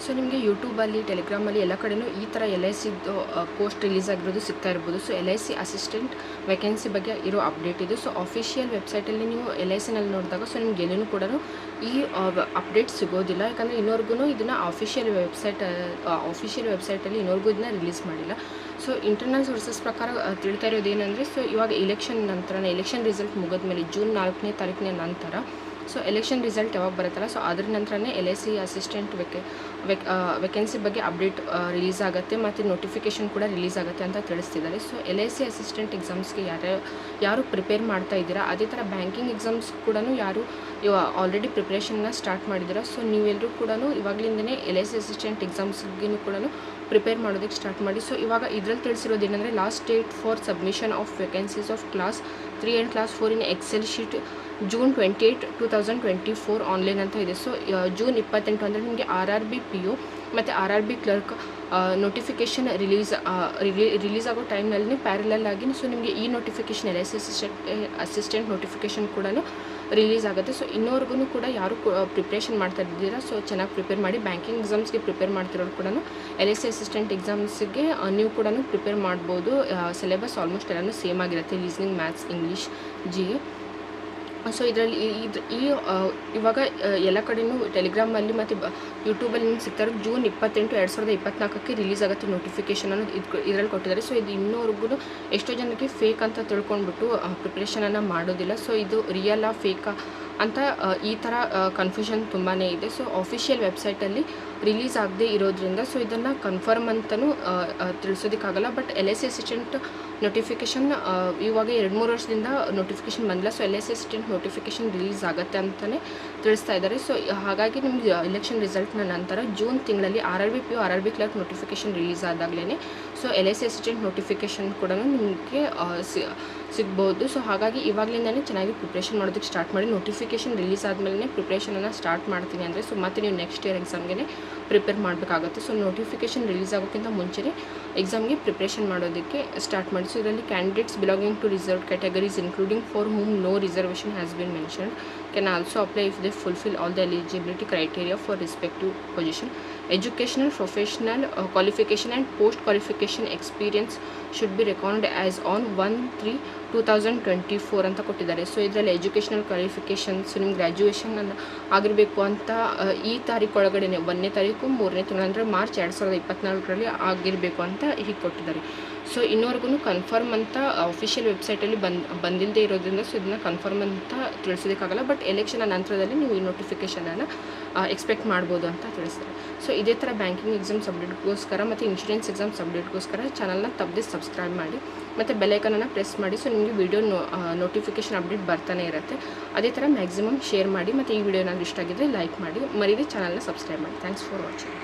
So ನಿಮಗೆ ಯೂಟ್ಯೂಬಲ್ಲಿ ಟೆಲಿಗ್ರಾಮಲ್ಲಿ ಎಲ್ಲ ಕಡೆಯೂ ಈ ಥರ LIC ಪೋಸ್ಟ್ ರಿಲೀಸ್ ಆಗಿರೋದು ಸಿಗ್ತಾ ಇರ್ಬೋದು. ಸೊ LIC ಅಸಿಸ್ಟೆಂಟ್ ವೇಕೆನ್ಸಿ ಬಗ್ಗೆ ಇರೋ ಅಪ್ಡೇಟ್ ಇದು. ಸೊ ಅಫಿಷಿಯಲ್ ವೆಬ್ಸೈಟಲ್ಲಿ ನೀವು LICನಲ್ಲಿ ನೋಡಿದಾಗ ಸೊ ನಿಮ್ಗೆ ಎಲ್ಲೂ ಕೂಡ ಈ ಅಪ್ಡೇಟ್ ಸಿಗೋದಿಲ್ಲ. ಯಾಕಂದರೆ ಇನ್ನೋರ್ಗು ಇದನ್ನು ಅಫಿಷಿಯಲ್ ವೆಬ್ಸೈಟಲ್ಲಿ ಇನ್ನೋರ್ಗೂ ಇದನ್ನ ರಿಲೀಸ್ ಮಾಡಿಲ್ಲ. ಸೊ ಇಂಟರ್ನಲ್ ಸೋರ್ಸಸ್ ಪ್ರಕಾರ ತಿಳ್ತಾ ಇರೋದು ಏನಂದರೆ, ಸೊ ಇವಾಗ ಎಲೆಕ್ಷನ್ ರಿಸಲ್ಟ್ ಮುಗಿದ್ಮೇಲೆ ಜೂನ್ 4ನೇ ತಾರೀಕಿನ ನಂತರ ಸೊ ಎಲೆಕ್ಷನ್ ರಿಸಲ್ಟ್ ಯಾವಾಗ ಬರುತ್ತಲ್ಲ, ಸೊ ಅದ್ರ ನಂತರನೇ LIC ಅಸಿಸ್ಟೆಂಟ್ ವೇಕೆನ್ಸಿ ಬಗ್ಗೆ ಅಪ್ಡೇಟ್ ರಿಲೀಸ್ ಆಗುತ್ತೆ ಮತ್ತು ನೋಟಿಫಿಕೇಷನ್ ಕೂಡ ರಿಲೀಸ್ ಆಗುತ್ತೆ ಅಂತ ತಿಳಿಸ್ತಿದ್ದಾರೆ. ಸೊ LIC ಅಸಿಸ್ಟೆಂಟ್ ಎಕ್ಸಾಮ್ಸ್ಗೆ ಯಾರು ಪ್ರಿಪೇರ್ ಮಾಡ್ತಾ ಇದ್ದೀರಾ, ಅದೇ ಥರ ಬ್ಯಾಂಕಿಂಗ್ ಎಕ್ಸಾಮ್ಸ್ ಕೂಡ ಯಾರು ಆಲ್ರೆಡಿ ಪ್ರಿಪ್ರೇಷನ್ನ ಸ್ಟಾರ್ಟ್ ಮಾಡಿದ್ದೀರಾ, ಸೊ ನೀವೆಲ್ಲರೂ ಕೂಡ ಇವಾಗಲಿಂದನೇ LIC ಅಸಿಸ್ಟೆಂಟ್ ಎಕ್ಸಾಮ್ಸ್ಗೂ ಕೂಡ ಪ್ರಿಪೇರ್ ಮಾಡೋದಕ್ಕೆ ಸ್ಟಾರ್ಟ್ ಮಾಡಿ. ಸೊ ಇವಾಗ ಇದರಲ್ಲಿ ತಿಳಿಸಿರೋದು ಏನಂದರೆ, last date for submission of vacancies of class 3 and class 4 in excel sheet June 28, 2024 online ಅಂತ ಇದೆ. ಸೊ ಜೂನ್ 28 ಅಂದರೆ ನಿಮಗೆ RRB PO ಮತ್ತು RRB ಕ್ಲರ್ಕ್ ನೋಟಿಫಿಕೇಷನ್ ರಿಲೀಸ್ ಆಗೋ ಟೈಮ್ನಲ್ಲಿ ಪ್ಯಾರಲಲ್ ಆಗಿ ಸೊ ನಿಮಗೆ ಈ ನೋಟಿಫಿಕೇಷನ್ LIC ಅಸಿಸ್ಟೆಂಟ್ ನೋಟಿಫಿಕೇಷನ್ ಕೂಡ ರಿಲೀಸ್ ಆಗುತ್ತೆ. ಸೊ ಇನ್ನೋರ್ಗು ಕೂಡ ಯಾರು ಪ್ರಿಪ್ರೇಷನ್ ಮಾಡ್ತಾ ಇದ್ದೀರಾ, ಸೊ ಚೆನ್ನಾಗಿ ಪ್ರಿಪೇರ್ ಮಾಡಿ. ಬ್ಯಾಂಕಿಂಗ್ ಎಕ್ಸಾಮ್ಸ್ಗೆ ಪ್ರಿಪೇರ್ ಮಾಡ್ತಿರೋರು ಕೂಡ LIC ಅಸಿಸ್ಟೆಂಟ್ ಎಕ್ಸಾಮ್ಸ್ಗೆ ನೀವು ಕೂಡ ಪ್ರಿಪೇರ್ ಮಾಡ್ಬೋದು. ಸಿಲೆಬಸ್ ಆಲ್ಮೋಸ್ಟ್ ಎಲ್ಲನೂ ಸೇಮ್ ಆಗಿರುತ್ತೆ, ಲೀಸ್ನಿಂಗ್, ಮ್ಯಾಥ್ಸ್, ಇಂಗ್ಲೀಷ್, GA. ಸೊ ಇದರಲ್ಲಿ ಇವಾಗ ಎಲ್ಲ ಕಡೆಯೂ ಟೆಲಿಗ್ರಾಮಲ್ಲಿ ಮತ್ತು ಯೂಟ್ಯೂಬಲ್ಲಿ ನಿಮ್ಗೆ ಸಿಗ್ತಾರೆ. ಜೂನ್ 28, 2024 ರಿಲೀಸ್ ಆಗುತ್ತೆ ನೋಟಿಫಿಕೇಷನ್ ಅನ್ನೋದು ಇದರಲ್ಲಿ ಕೊಟ್ಟಿದ್ದಾರೆ. ಸೊ ಇದು ಇನ್ನೂವರೆಗೂ ಎಷ್ಟೋ ಜನಕ್ಕೆ ಫೇಕ್ ಅಂತ ತಿಳ್ಕೊಂಡ್ಬಿಟ್ಟು ಪ್ರಿಪ್ರೇಷನನ್ನು ಮಾಡೋದಿಲ್ಲ. ಸೊ ಇದು ರಿಯಲ್ ಫೇಕಾ ಅಂತ ಈ ಥರ ಕನ್ಫ್ಯೂಷನ್ ತುಂಬಾ ಇದೆ. ಸೊ ಅಫಿಷಿಯಲ್ ವೆಬ್ಸೈಟಲ್ಲಿ ರಿಲೀಸ್ ಆಗದೆ ಇರೋದ್ರಿಂದ ಸೊ ಇದನ್ನು ಕನ್ಫರ್ಮ್ ಅಂತಲೂ ತಿಳಿಸೋದಕ್ಕಾಗಲ್ಲ. ಬಟ್ LIC ಅಸಿಸ್ಟೆಂಟ್ ನೋಟಿಫಿಕೇಷನ್ ಇವಾಗ 2-3 ವರ್ಷದಿಂದ ನೋಟಿಫಿಕೇಷನ್ ಬಂದಿಲ್ಲ. So LIC assistant notification release ಆಗುತ್ತೆ ಅಂತಲೇ ತಿಳಿಸ್ತಾ ಇದ್ದಾರೆ. ಸೊ ಹಾಗಾಗಿ ನಿಮಗೆ ಎಲೆಕ್ಷನ್ ರಿಸಲ್ಟ್ನ ನಂತರ ಜೂನ್ ತಿಂಗಳಲ್ಲಿ RRB PO, RRB clerk notification release ಆದಾಗಲೇ ಸೊ LIC ಅಸಿಸ್ಟೆಂಟ್ ನೋಟಿಫಿಕೇಷನ್ ಕೂಡ ನಿಮಗೆ ಸಿಗ್ಬೋದು. ಸೊ ಹಾಗಾಗಿ ಇವಾಗಲಿಂದನೇ ಚೆನ್ನಾಗಿ ಪ್ರಿಪ್ರೇಷನ್ ಮಾಡೋದಕ್ಕೆ ಸ್ಟಾರ್ಟ್ ಮಾಡಿ. ನೋಟಿಫಿಕೇಷನ್ ರಿಲೀಸ್ ಆದಮೇಲೆ ಪ್ರಿಪ್ರೇಷನನ್ನು ಸ್ಟಾರ್ಟ್ ಮಾಡ್ತೀನಿ ಅಂದರೆ ಸೊ ಮತ್ತೆ ನೀವು ನೆಕ್ಸ್ಟ್ ಇಯರ್ ಎಕ್ಸಾಮ್ಗೆ ಪ್ರಿಪೇರ್ ಮಾಡಬೇಕಾಗುತ್ತೆ. ಸೊ ನೋಟಿಫಿಕೇಷನ್ ರಿಲೀಸ್ ಆಗೋಕ್ಕಿಂತ ಮುಂಚೆನೇ ಎಕ್ಸಾಮ್ಗೆ ಪ್ರಿಪ್ರೇಷನ್ ಮಾಡೋದಕ್ಕೆ ಸ್ಟಾರ್ಟ್ ಮಾಡಿ. ಸೊ ಇದರಲ್ಲಿ candidates belonging to reserved categories including for whom no reservation has been mentioned can also apply if they fulfill all the eligibility criteria for respective position. Educational, professional qualification and post qualification experience should be reckoned as on 1/3/2024 ಅಂತ ಕೊಟ್ಟಿದ್ದಾರೆ. So ಇದರಲ್ಲಿ educational qualifications ನಿಮ್ಮ graduation ಆಗಿರಬೇಕು ಅಂತ ಈ ತಾರೀಕು ಒಳಗಡೆ 1ನೇ ತಾರೀಕು 3ನೇ ತಿಂಗಳು ಅಂದರೆ ಮಾರ್ಚ್ 2024ರಲ್ಲಿ ಆಗಿರಬೇಕು ಅಂತ ಹೀಗೆ ಕೊಟ್ಟಿದ್ದಾರೆ. ಸೊ ಇನ್ನೂವರೆಗೂ ಕನ್ಫರ್ಮ್ ಅಂತ ಅಫಿಷಿಯಲ್ ವೆಬ್ಸೈಟಲ್ಲಿ ಬಂದಿಲ್ಲದೆ ಇರೋದ್ರಿಂದ ಸೊ ಇದನ್ನು ಕನ್ಫರ್ಮ್ ಅಂತ ತಿಳಿಸೋದಕ್ಕಾಗಲ್ಲ. ಬಟ್ ಎಲೆಕ್ಷನ್ ನಂತರದಲ್ಲಿ ನೀವು ಈ ನೋಟಿಫಿಕೇಷನನ್ನು ಎಕ್ಸ್ಪೆಕ್ಟ್ ಮಾಡ್ಬೋದು ಅಂತ ತಿಳಿಸ್ತಾರೆ. ಸೊ ಇದೇ ಥರ ಬ್ಯಾಂಕಿಂಗ್ ಎಕ್ಸಾಮ್ಸ್ ಅಪ್ಡೇಟ್ಗೋಸ್ಕರ ಮತ್ತು ಇನ್ಶೂರೆನ್ಸ್ ಎಕ್ಸಾಮ್ಸ್ ಅಪ್ಡೇಟ್ಗೋಸ್ಕರ ಚಾನಲ್ನ ತಪ್ಪದೆ ಸಬ್ಸ್ಕ್ರೈಬ್ ಮಾಡಿ ಮತ್ತು ಬೆಲ್ಲೈಕನನ್ನು ಪ್ರೆಸ್ ಮಾಡಿ. ಸೊ ನಿಮಗೆ ವಿಡಿಯೋ ನೋಟಿಫಿಕೇಷನ್ ಅಪ್ಡೇಟ್ ಬರ್ತಾನೆ ಇರುತ್ತೆ. ಅದೇ ಥರ ಮ್ಯಾಕ್ಸಿಮಮ್ ಶೇರ್ ಮಾಡಿ ಮತ್ತು ಈ ವಿಡಿಯೋ ಏನಾದರೂ ಇಷ್ಟ ಆಗಿದ್ದರೆ ಲೈಕ್ ಮಾಡಿ, ಮರೀದೆ ಚಾನಲ್ನ ಸಬ್ಸ್ಕ್ರೈಬ್ ಮಾಡಿ. Thanks for watching.